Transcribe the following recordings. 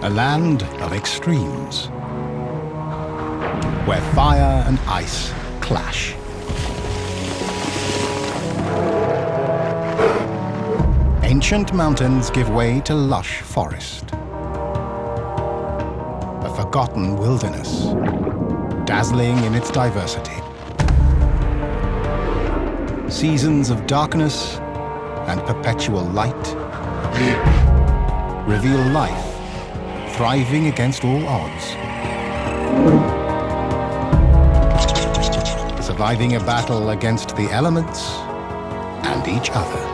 A land of extremes, where fire and ice clash. Ancient mountains give way to lush forest. A forgotten wilderness, dazzling in its diversity. Seasons of darkness and perpetual light reveal life thriving against all odds. Surviving a battle against the elements and each other.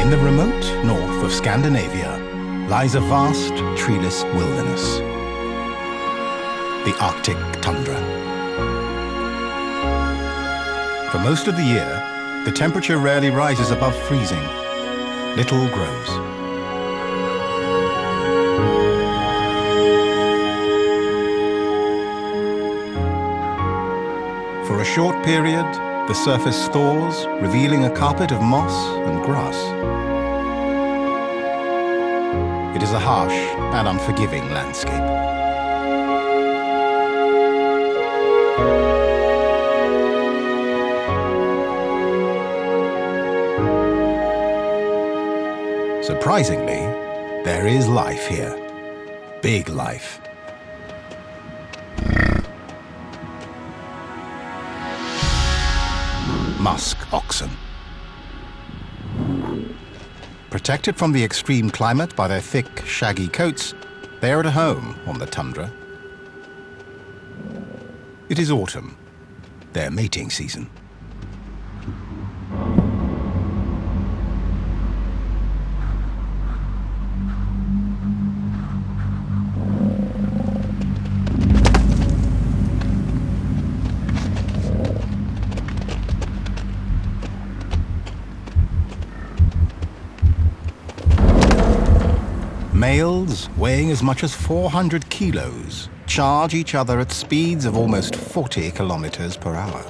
In the remote north of Scandinavia lies a vast, treeless wilderness, the Arctic tundra. For most of the year, the temperature rarely rises above freezing. Little grows. For a short period, the surface thaws, revealing a carpet of moss and grass. It is a harsh and unforgiving landscape. Surprisingly, there is life here. Big life. Musk oxen. Protected from the extreme climate by their thick, shaggy coats, they are at home on the tundra. It is autumn, their mating season. Males, weighing as much as 400 kilos, charge each other at speeds of almost 40 kilometers per hour.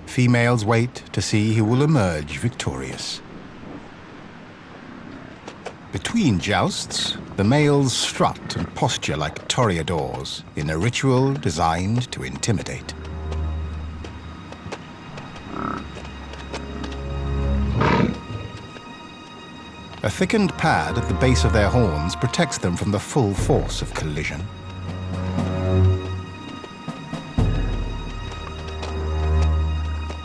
Females wait to see who will emerge victorious. Between jousts, the males strut and posture like toreadors in a ritual designed to intimidate. A thickened pad at the base of their horns protects them from the full force of collision.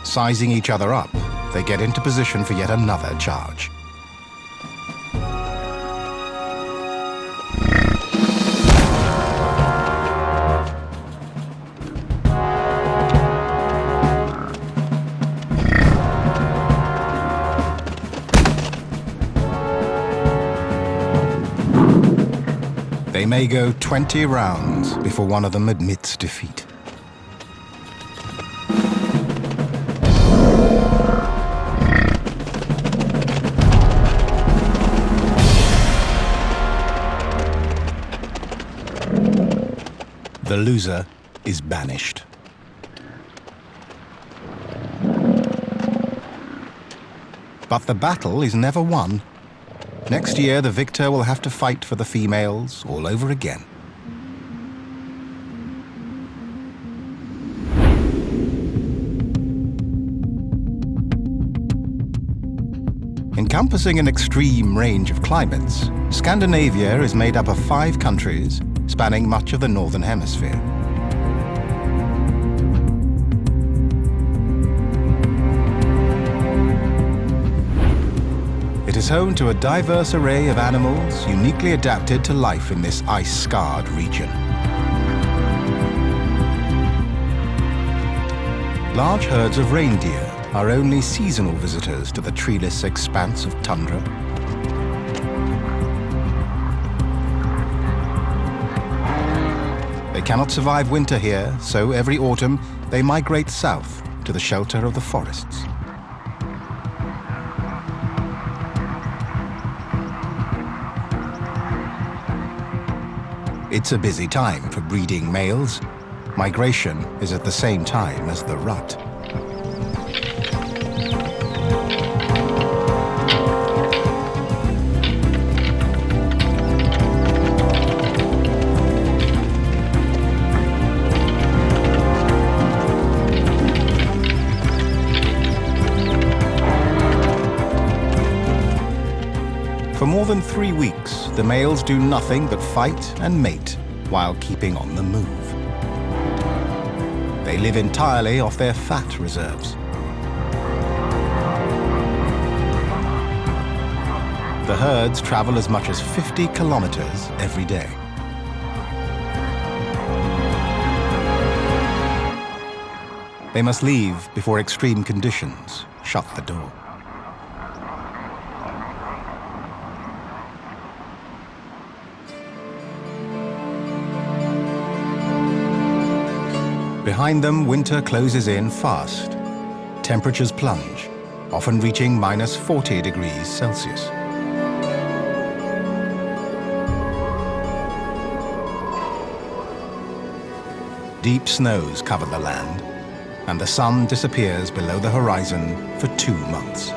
Sizing each other up, they get into position for yet another charge. They may go 20 rounds before one of them admits defeat. The loser is banished. But the battle is never won. Next year, the victor will have to fight for the females all over again. Encompassing an extreme range of climates, Scandinavia is made up of 5 countries spanning much of the northern hemisphere. It is home to a diverse array of animals uniquely adapted to life in this ice-scarred region. Large herds of reindeer are only seasonal visitors to the treeless expanse of tundra. They cannot survive winter here, so every autumn they migrate south to the shelter of the forests. It's a busy time for breeding males. Migration is at the same time as the rut. For more than 3 weeks, the males do nothing but fight and mate while keeping on the move. They live entirely off their fat reserves. The herds travel as much as 50 kilometers every day. They must leave before extreme conditions shut the door. Behind them, winter closes in fast. Temperatures plunge, often reaching minus 40 degrees Celsius. Deep snows cover the land, and the sun disappears below the horizon for 2 months.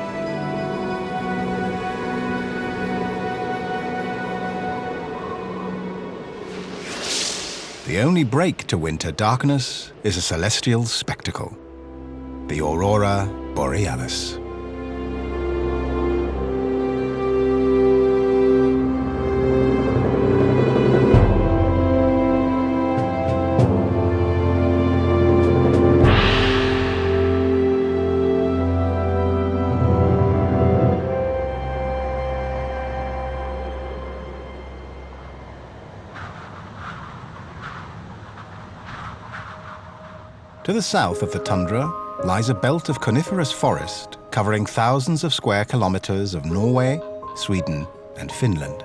The only break to winter darkness is a celestial spectacle, the aurora borealis. To the south of the tundra lies a belt of coniferous forest covering thousands of square kilometers of Norway, Sweden, and Finland.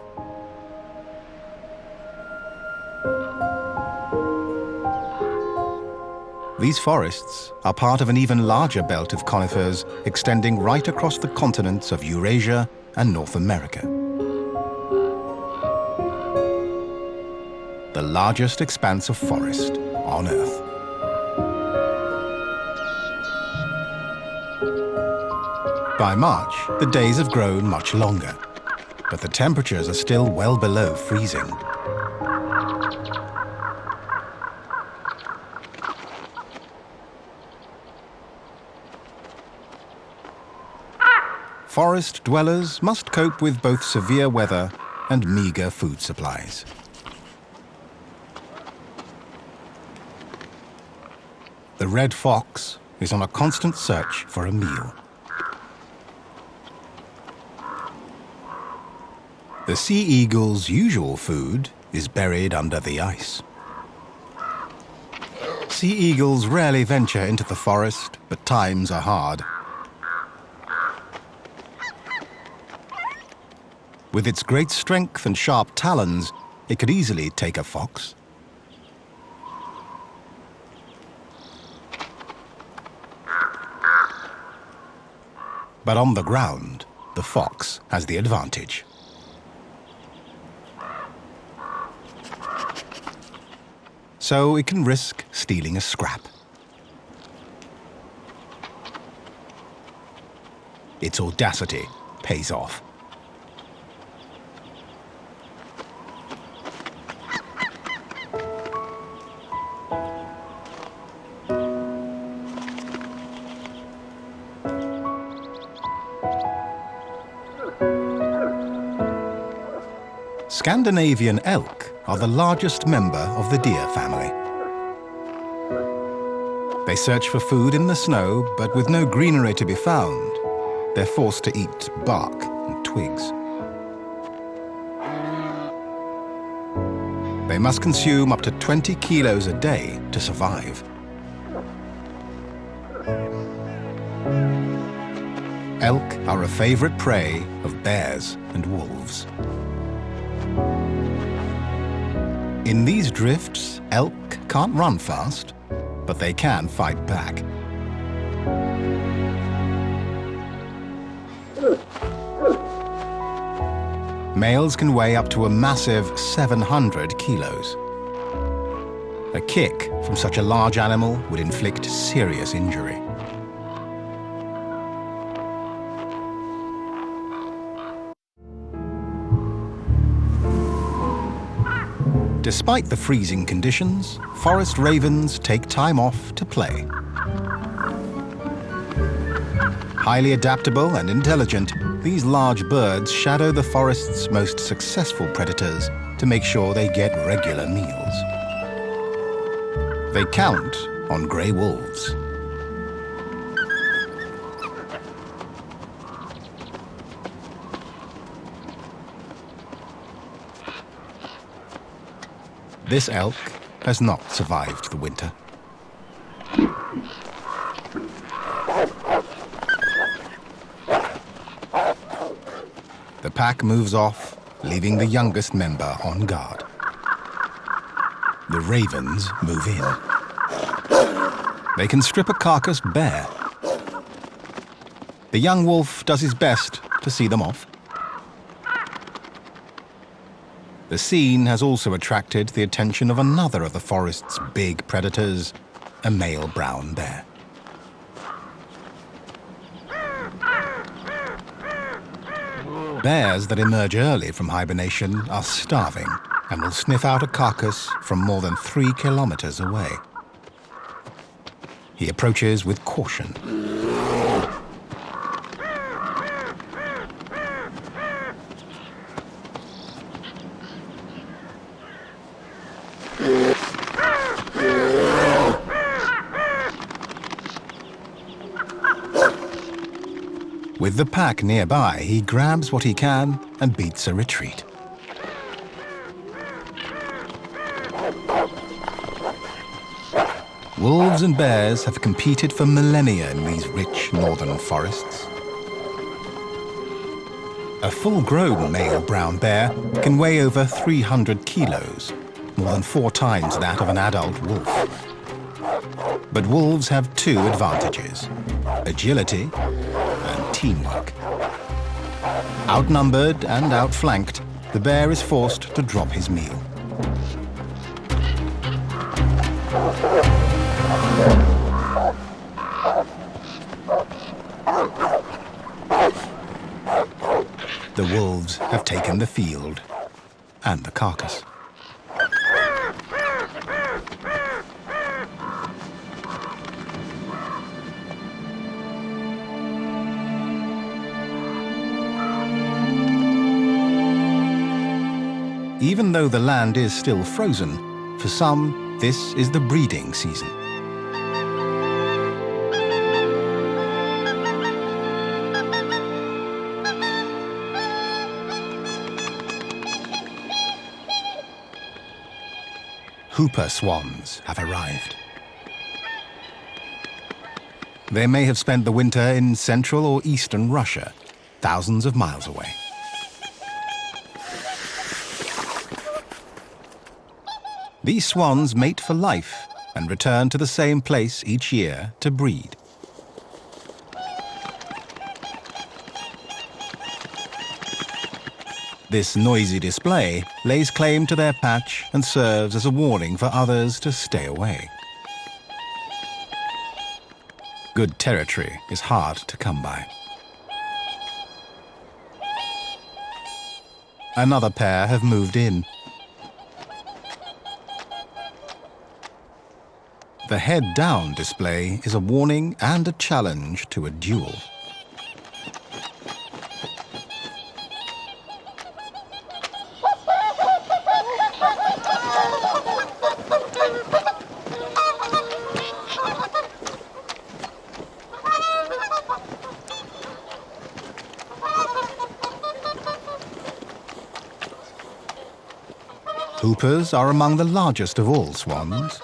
These forests are part of an even larger belt of conifers extending right across the continents of Eurasia and North America. The largest expanse of forest on Earth. By March, the days have grown much longer, but the temperatures are still well below freezing. Forest dwellers must cope with both severe weather and meager food supplies. The red fox is on a constant search for a meal. The sea eagle's usual food is buried under the ice. Sea eagles rarely venture into the forest, but times are hard. With its great strength and sharp talons, it could easily take a fox. But on the ground, the fox has the advantage. So it can risk stealing a scrap. Its audacity pays off. Scandinavian elk are the largest member of the deer family. They search for food in the snow, but with no greenery to be found, they're forced to eat bark and twigs. They must consume up to 20 kilos a day to survive. Elk are a favorite prey of bears and wolves. In these drifts, elk can't run fast, but they can fight back. Males can weigh up to a massive 700 kilos. A kick from such a large animal would inflict serious injury. Despite the freezing conditions, forest ravens take time off to play. Highly adaptable and intelligent, these large birds shadow the forest's most successful predators to make sure they get regular meals. They count on grey wolves. This elk has not survived the winter. The pack moves off, leaving the youngest member on guard. The ravens move in. They can strip a carcass bare. The young wolf does his best to see them off. The scene has also attracted the attention of another of the forest's big predators, a male brown bear. Bears that emerge early from hibernation are starving and will sniff out a carcass from more than 3 kilometers away. He approaches with caution. With the pack nearby, he grabs what he can and beats a retreat. Wolves and bears have competed for millennia in these rich northern forests. A full-grown male brown bear can weigh over 300 kilos, more than 4 times that of an adult wolf. But wolves have 2 advantages: agility and teamwork. Outnumbered and outflanked, the bear is forced to drop his meal. The wolves have taken the field and the carcass. Even though the land is still frozen, for some, this is the breeding season. Hooper swans have arrived. They may have spent the winter in central or eastern Russia, thousands of miles away. These swans mate for life and return to the same place each year to breed. This noisy display lays claim to their patch and serves as a warning for others to stay away. Good territory is hard to come by. Another pair have moved in. The head-down display is a warning and a challenge to a duel. Hoopers are among the largest of all swans.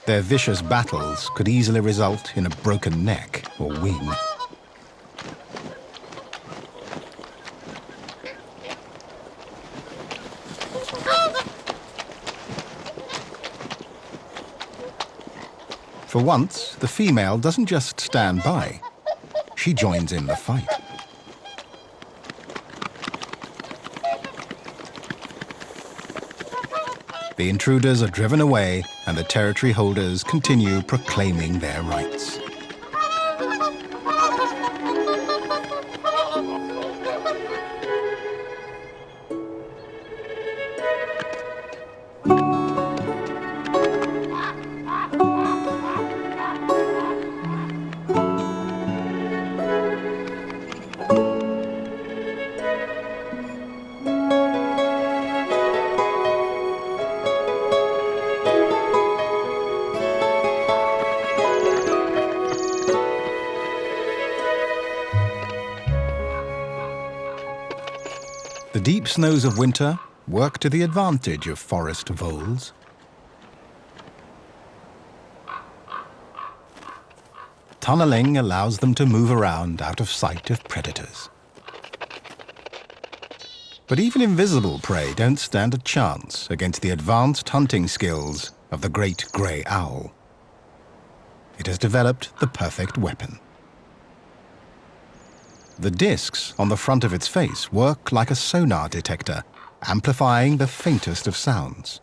Their vicious battles could easily result in a broken neck or wing. For once, the female doesn't just stand by. She joins in the fight. The intruders are driven away, and the territory holders continue proclaiming their rights. The deep snows of winter work to the advantage of forest voles. Tunneling allows them to move around out of sight of predators. But even invisible prey don't stand a chance against the advanced hunting skills of the great grey owl. It has developed the perfect weapon. The discs on the front of its face work like a sonar detector, amplifying the faintest of sounds.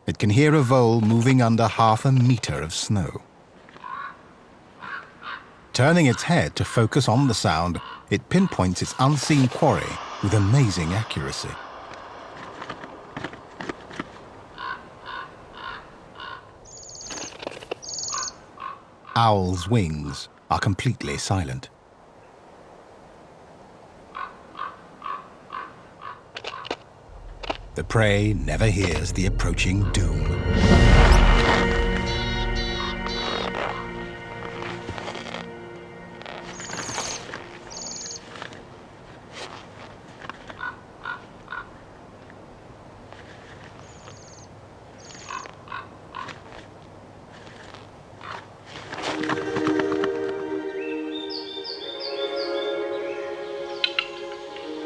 It can hear a vole moving under half a meter of snow. Turning its head to focus on the sound, it pinpoints its unseen quarry with amazing accuracy. Owls' wings are completely silent. The prey never hears the approaching doom.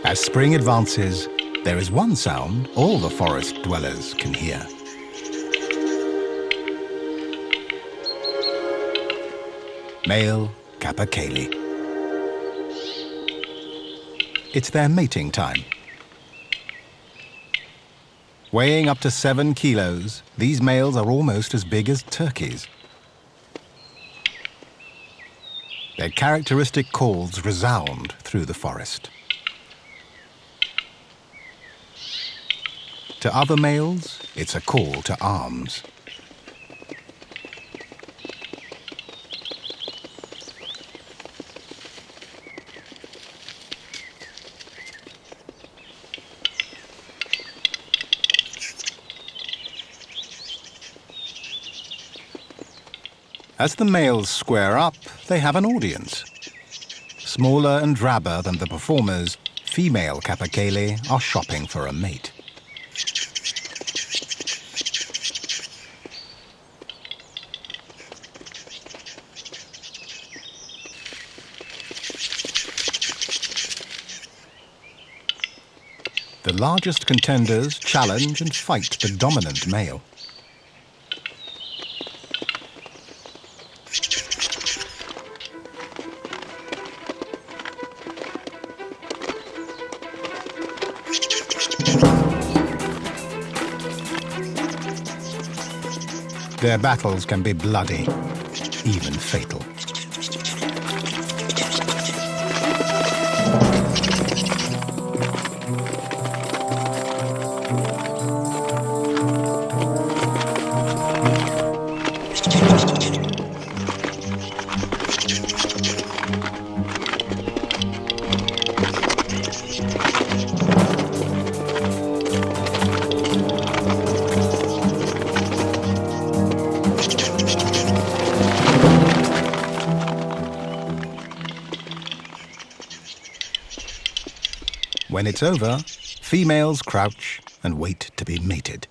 As spring advances, there is one sound all the forest dwellers can hear. Male capercaillie. It's their mating time. Weighing up to 7 kilos, these males are almost as big as turkeys. Their characteristic calls resound through the forest. To other males, it's a call to arms. As the males square up, they have an audience. Smaller and drabber than the performers, female capercaillie are shopping for a mate. The largest contenders challenge and fight the dominant male. Their battles can be bloody, even fatal. When it's over, Females crouch and wait to be mated.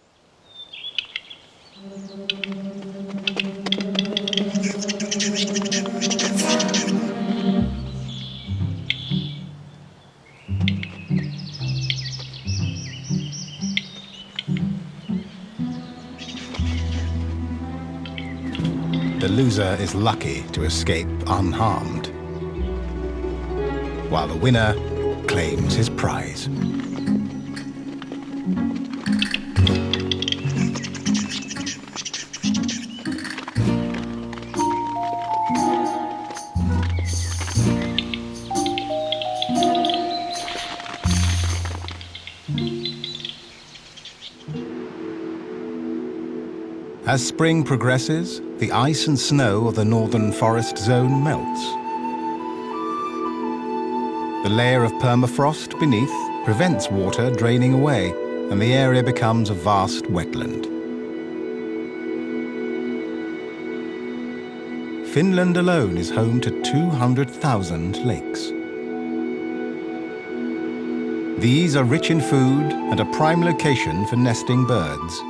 The loser is lucky to escape unharmed, while the winner claims his prize. As spring progresses, the ice and snow of the northern forest zone melts. The layer of permafrost beneath prevents water draining away, and the area becomes a vast wetland. Finland alone is home to 200,000 lakes. These are rich in food and a prime location for nesting birds.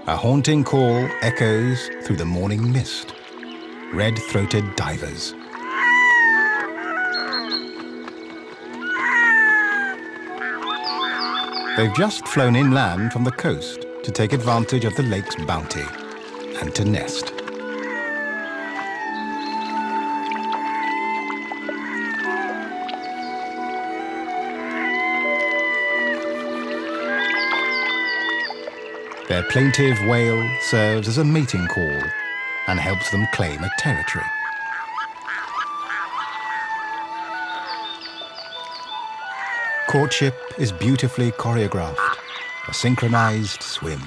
A haunting call echoes through the morning mist. Red-throated divers. They've just flown inland from the coast to take advantage of the lake's bounty and to nest. Their plaintive wail serves as a mating call and helps them claim a territory. Courtship is beautifully choreographed, a synchronized swim.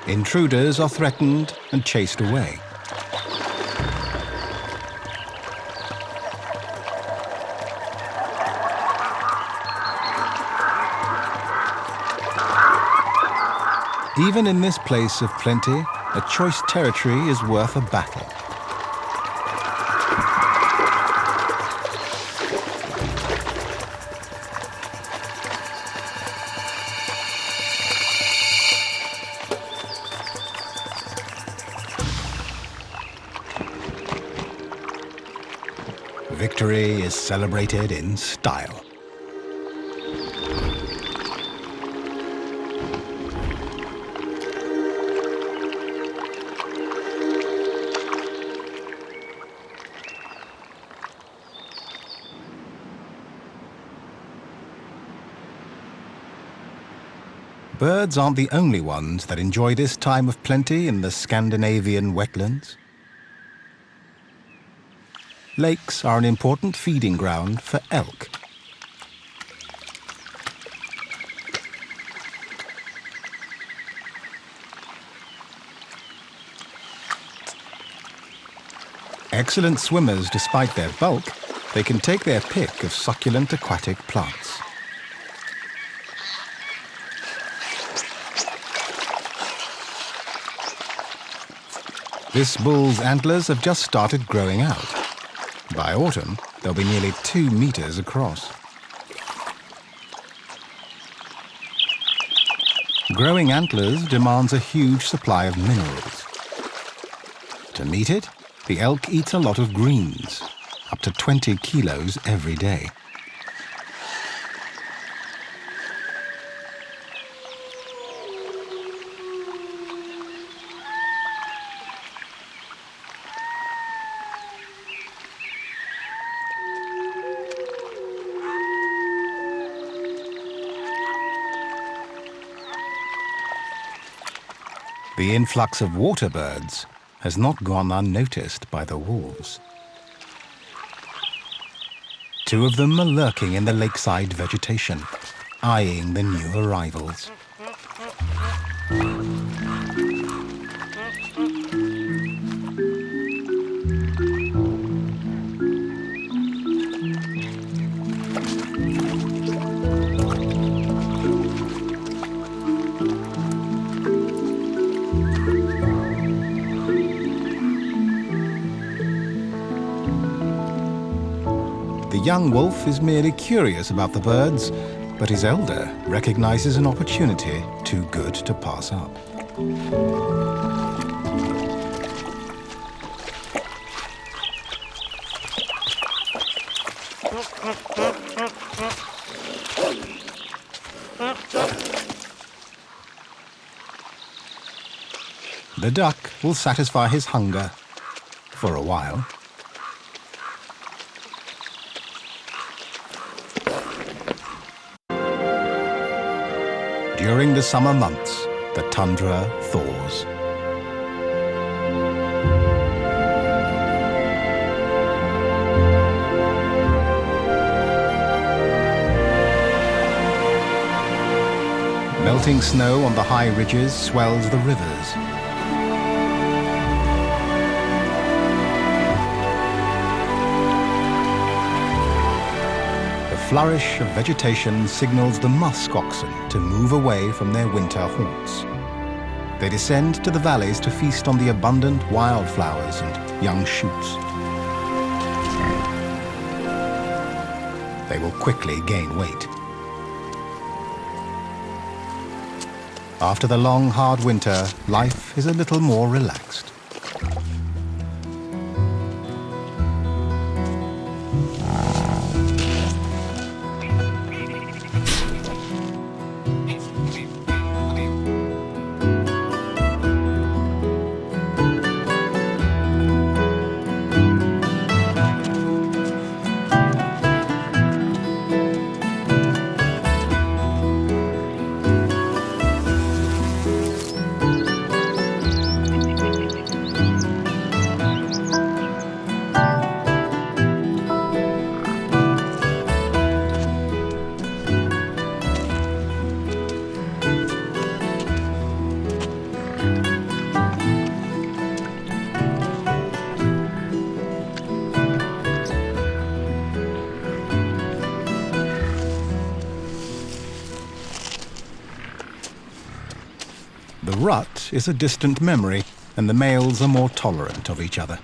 Intruders are threatened and chased away. Even in this place of plenty, a choice territory is worth a battle. Victory is celebrated in style. Birds aren't the only ones that enjoy this time of plenty in the Scandinavian wetlands. Lakes are an important feeding ground for elk. Excellent swimmers despite their bulk, they can take their pick of succulent aquatic plants. This bull's antlers have just started growing out. By autumn, they'll be nearly 2 meters across. Growing antlers demands a huge supply of minerals. To meet it, the elk eats a lot of greens, up to 20 kilos every day. The influx of water birds has not gone unnoticed by the wolves. Two of them are lurking in the lakeside vegetation, eyeing the new arrivals. The young wolf is merely curious about the birds, but his elder recognizes an opportunity too good to pass up. The duck will satisfy his hunger for a while. During the summer months, the tundra thaws. Melting snow on the high ridges swells the rivers. The flourish of vegetation signals the musk oxen to move away from their winter haunts. They descend to the valleys to feast on the abundant wildflowers and young shoots. They will quickly gain weight. After the long, hard winter, life is a little more relaxed. The rut is a distant memory, and the males are more tolerant of each other.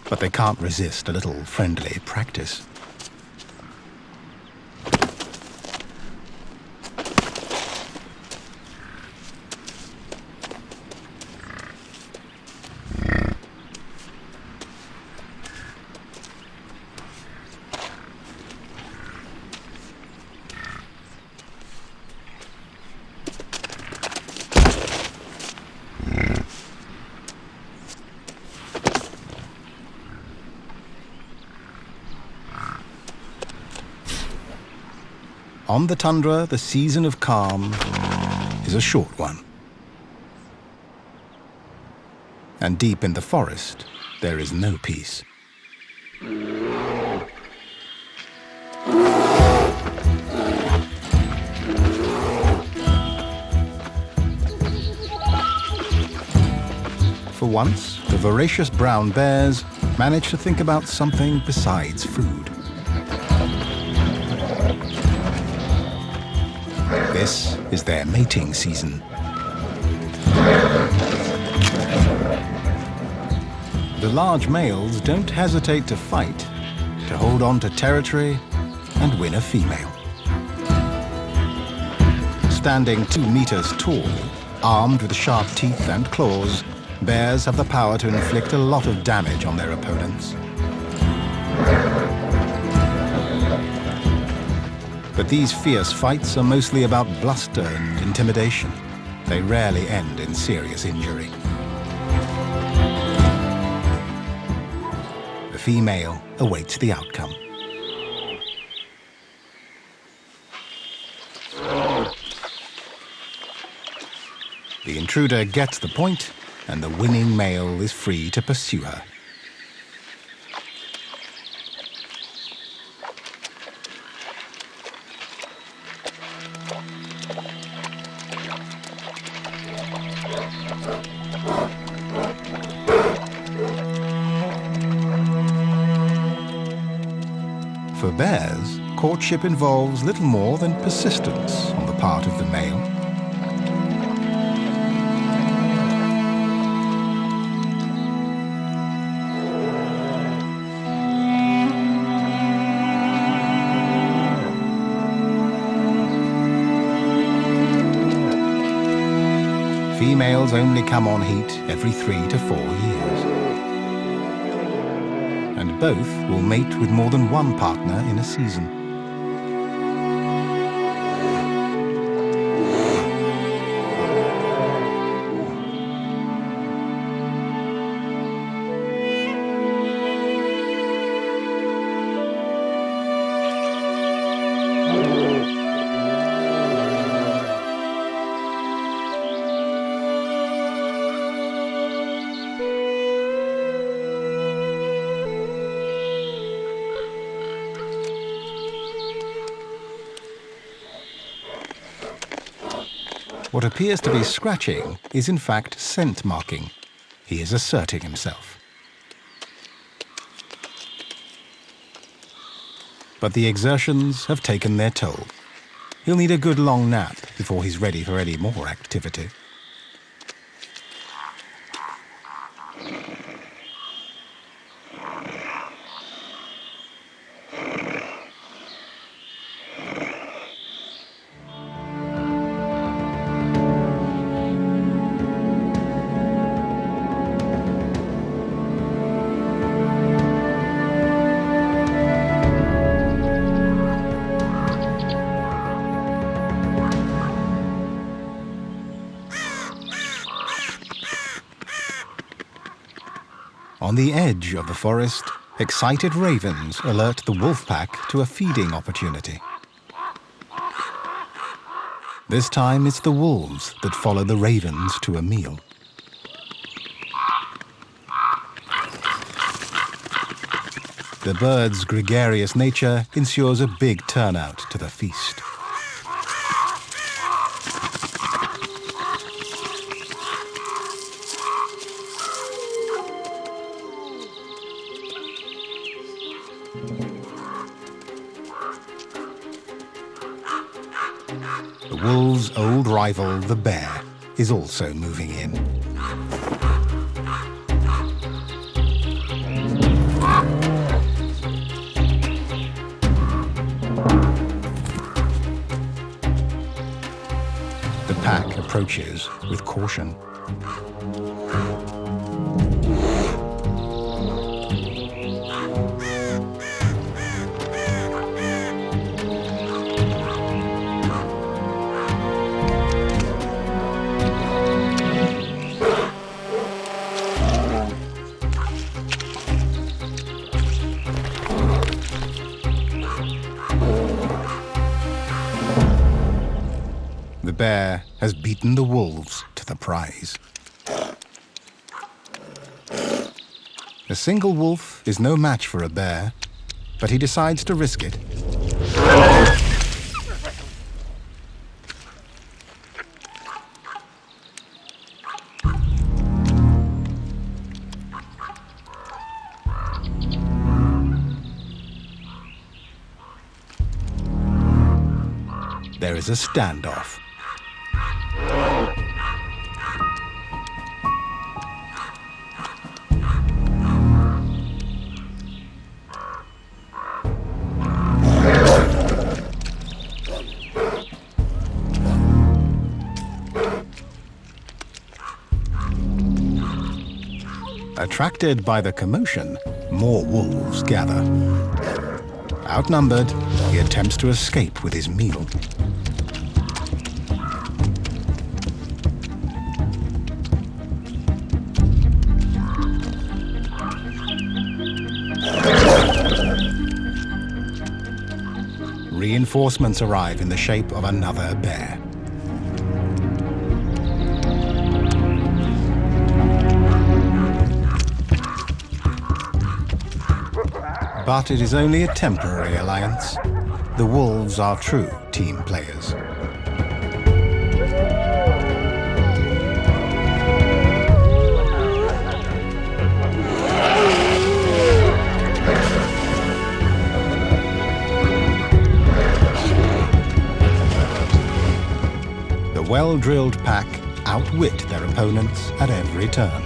But they can't resist a little friendly practice. On the tundra, the season of calm is a short one. And deep in the forest, there is no peace. For once, the voracious brown bears manage to think about something besides food. This is their mating season. The large males don't hesitate to fight, to hold on to territory and win a female. Standing 2 meters tall, armed with sharp teeth and claws, bears have the power to inflict a lot of damage on their opponents. But these fierce fights are mostly about bluster and intimidation. They rarely end in serious injury. The female awaits the outcome. The intruder gets the point and the winning male is free to pursue her. For bears, courtship involves little more than persistence on the part of the male. Females only come on heat every 3 to 4 years. And both will mate with more than one partner in a season. What appears to be scratching is in fact scent marking. He is asserting himself. But the exertions have taken their toll. He'll need a good long nap before he's ready for any more activity. On the edge of the forest, excited ravens alert the wolf pack to a feeding opportunity. This time it's the wolves that follow the ravens to a meal. The bird's gregarious nature ensures a big turnout to the feast. The wolves' old rival, the bear, is also moving in. The pack approaches with caution. The bear has beaten the wolves to the prize. A single wolf is no match for a bear, but he decides to risk it. There is a standoff. Attracted by the commotion, more wolves gather. Outnumbered, he attempts to escape with his meal. Reinforcements arrive in the shape of another bear. But it is only a temporary alliance. The wolves are true team players. The well-drilled pack outwit their opponents at every turn.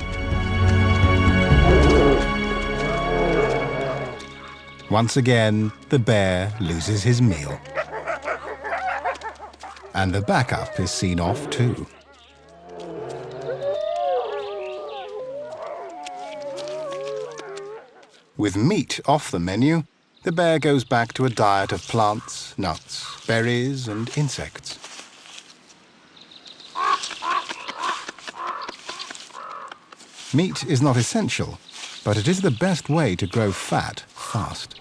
Once again, the bear loses his meal. And the backup is seen off too. With meat off the menu, the bear goes back to a diet of plants, nuts, berries, and insects. Meat is not essential, but it is the best way to grow fat fast.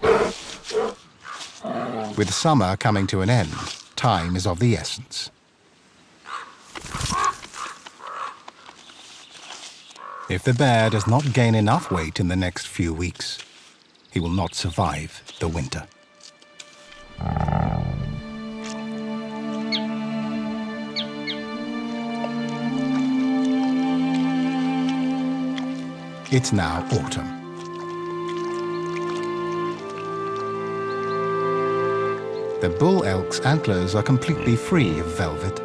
With summer coming to an end, time is of the essence. If the bear does not gain enough weight in the next few weeks, he will not survive the winter. It's now autumn. The bull elk's antlers are completely free of velvet.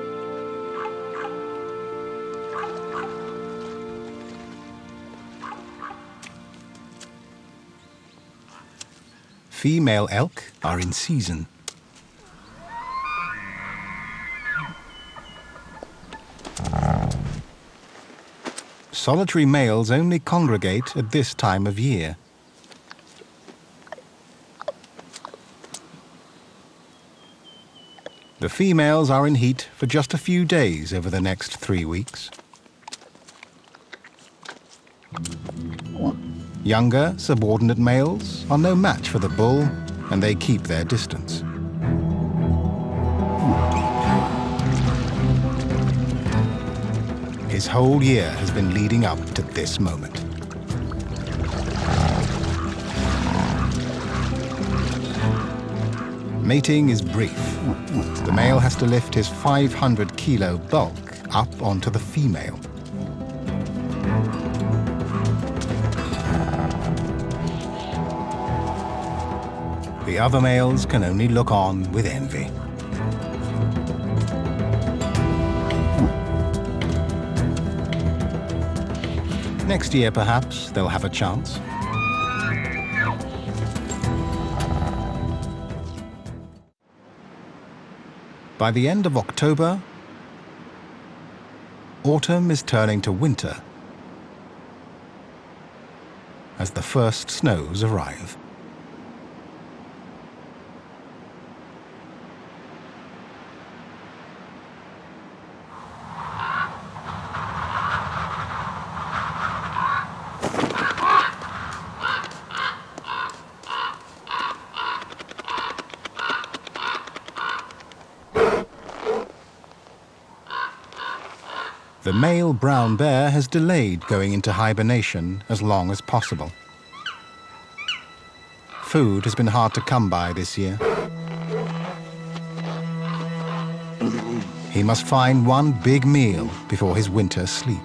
Female elk are in season. Solitary males only congregate at this time of year. The females are in heat for just a few days over the next 3 weeks. Younger, subordinate males are no match for the bull, and they keep their distance. His whole year has been leading up to this moment. Mating is brief. The male has to lift his 500-kilo bulk up onto the female. The other males can only look on with envy. Next year, perhaps, they'll have a chance. By the end of October, autumn is turning to winter as the first snows arrive. The male brown bear has delayed going into hibernation as long as possible. Food has been hard to come by this year. He must find one big meal before his winter sleep.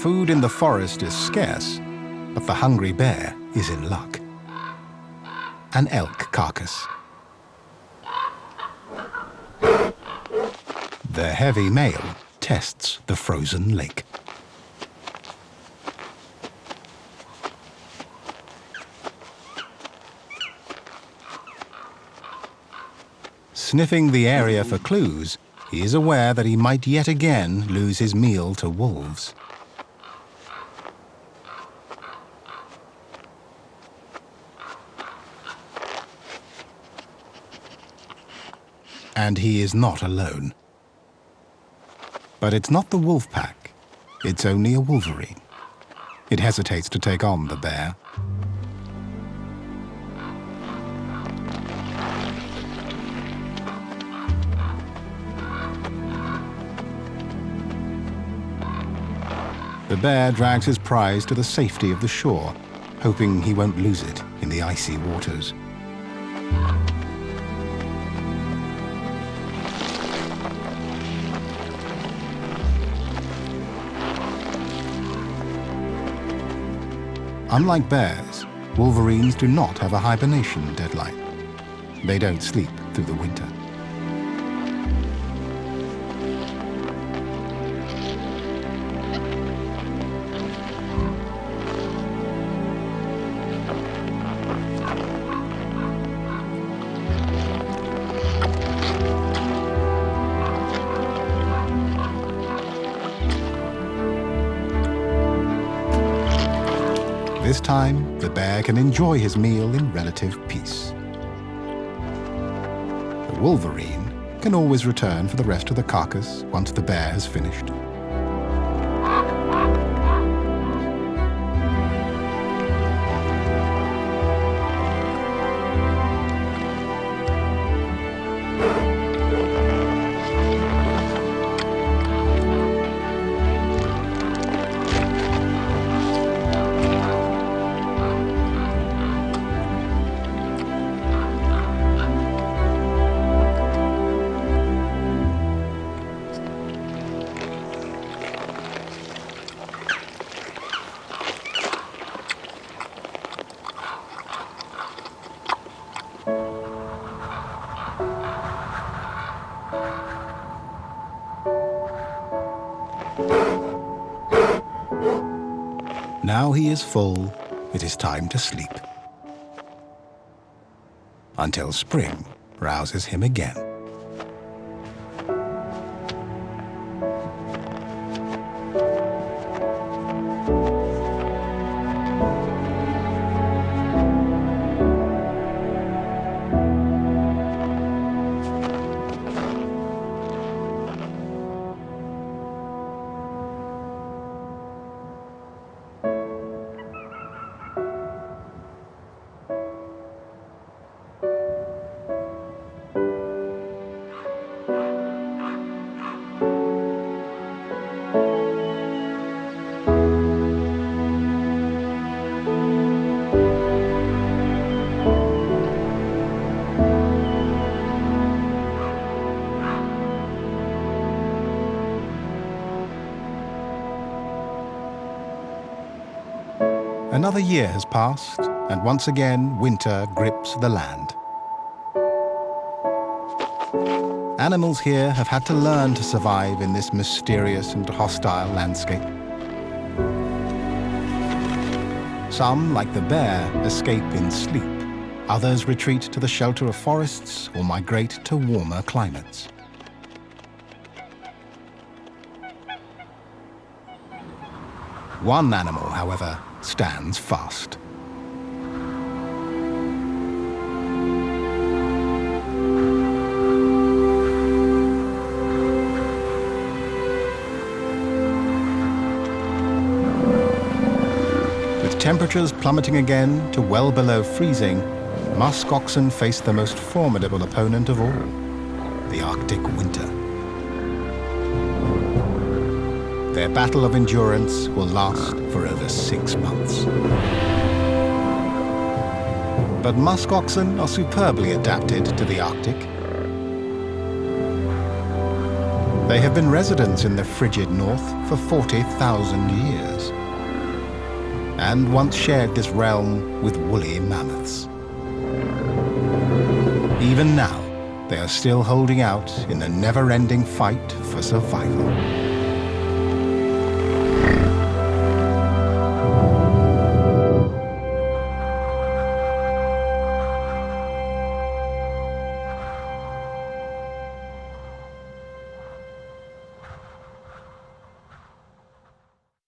Food in the forest is scarce, but the hungry bear is in luck. An elk carcass. The heavy male tests the frozen lake. Sniffing the area for clues, he is aware that he might yet again lose his meal to wolves. And he is not alone. But it's not the wolf pack. It's only a wolverine. It hesitates to take on the bear. The bear drags his prize to the safety of the shore, hoping he won't lose it in the icy waters. Unlike bears, wolverines do not have a hibernation deadline. They don't sleep through the winter. This time, the bear can enjoy his meal in relative peace. The wolverine can always return for the rest of the carcass once the bear has finished. Now he is full, it is time to sleep. Until spring rouses him again. Another year has passed, and once again winter grips the land. Animals here have had to learn to survive in this mysterious and hostile landscape. Some, like the bear, escape in sleep. Others retreat to the shelter of forests or migrate to warmer climates. One animal, however, stands fast. With temperatures plummeting again to well below freezing, musk oxen face the most formidable opponent of all, the Arctic winter. Their battle of endurance will last for over 6 months. But musk oxen are superbly adapted to the Arctic. They have been residents in the frigid north for 40,000 years, and once shared this realm with woolly mammoths. Even now, they are still holding out in the never-ending fight for survival.